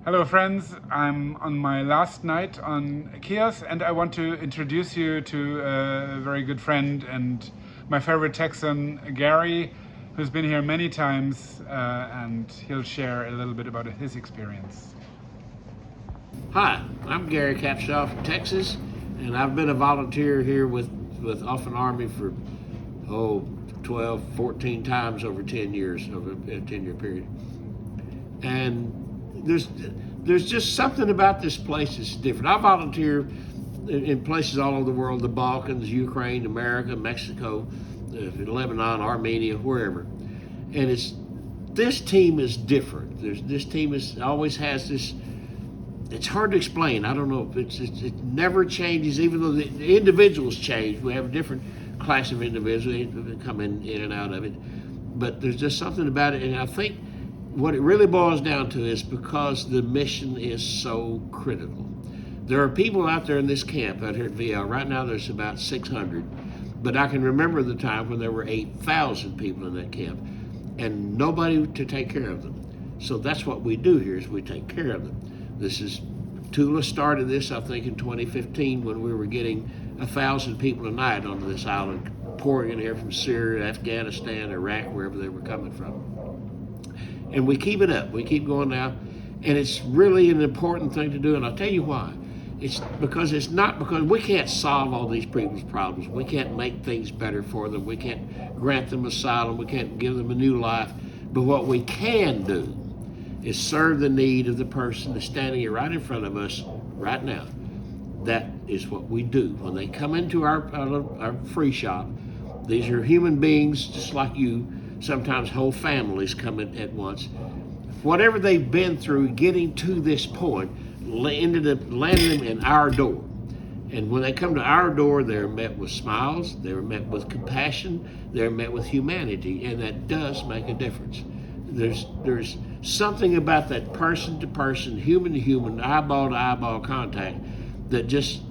Hello friends, I'm on my last night on Chios and I want to introduce you to a very good friend and my favorite Texan, Gary, who's been here many times and he'll share a little bit about his experience. Hi, I'm Gary Capshaw from Texas, and I've been a volunteer here with Offene Arme for 12, 14 times over 10 years, over a 10-year period. And there's just something about this place that's different. I volunteer in places all over the world, the Balkans, Ukraine, America, Mexico, Lebanon, Armenia, wherever. And this team is different. This team always has this. It's hard to explain. I don't know. It never changes, even though the individuals change. We have a different class of individuals that come in and out of it. But there's just something about it. And I think what it really boils down to is because the mission is so critical. There are people out there in this camp out here at VL. Right now there's about 600. But I can remember the time when there were 8,000 people in that camp and nobody to take care of them. So that's what we do here, is we take care of them. Tula started this, I think, in 2015 when we were getting 1,000 people a night onto this island, pouring in here from Syria, Afghanistan, Iraq, wherever they were coming from. And we keep it up. We keep going now. And it's really an important thing to do. And I'll tell you why. It's because we can't solve all these people's problems. We can't make things better for them. We can't grant them asylum. We can't give them a new life. But what we can do is serve the need of the person that's standing here right in front of us right now. That is what we do. When they come into our free shop, these are human beings just like you. Sometimes whole families come in at once. Whatever they've been through getting to this point landed them in our door. And when they come to our door, they're met with smiles, they're met with compassion, they're met with humanity, and that does make a difference. There's something about that person to person, human to human, eyeball to eyeball contact that just,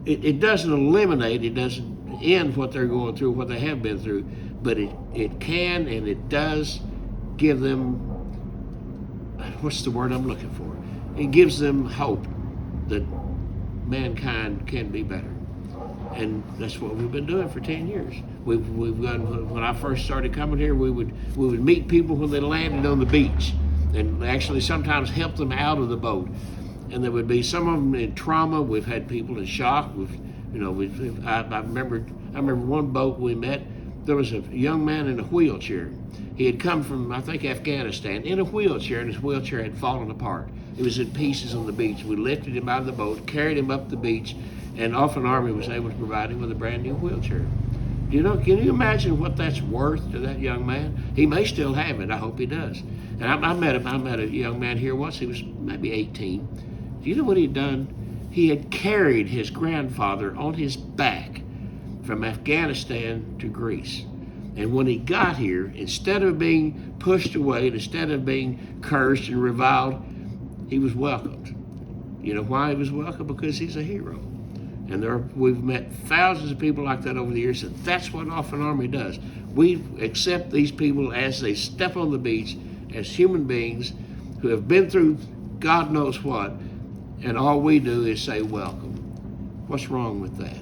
it doesn't eliminate, it doesn't end what they're going through, what they have been through, but it can and it does give them, what's the word I'm looking for? It gives them hope that mankind can be better. And that's what we've been doing for 10 years. We've done, when I first started coming here, we would meet people when they landed on the beach and actually sometimes help them out of the boat. And there would be some of them in trauma. We've had people in shock. I remember one boat we met, there was a young man in a wheelchair. He had come from, I think, Afghanistan in a wheelchair, and his wheelchair had fallen apart. It was in pieces on the beach. We lifted him out of the boat, carried him up the beach, and Offene Arme was able to provide him with a brand new wheelchair. Can you imagine what that's worth to that young man? He may still have it. I hope he does. And I met a young man here once. He was maybe 18. Do you know what he'd done? He had carried his grandfather on his back from Afghanistan to Greece. And when he got here, instead of being pushed away, instead of being cursed and reviled, he was welcomed. You know why he was welcomed? Because he's a hero. And we've met thousands of people like that over the years, and that's what Offene Arme does. We accept these people as they step on the beach as human beings who have been through God knows what, and all we do is say welcome. What's wrong with that?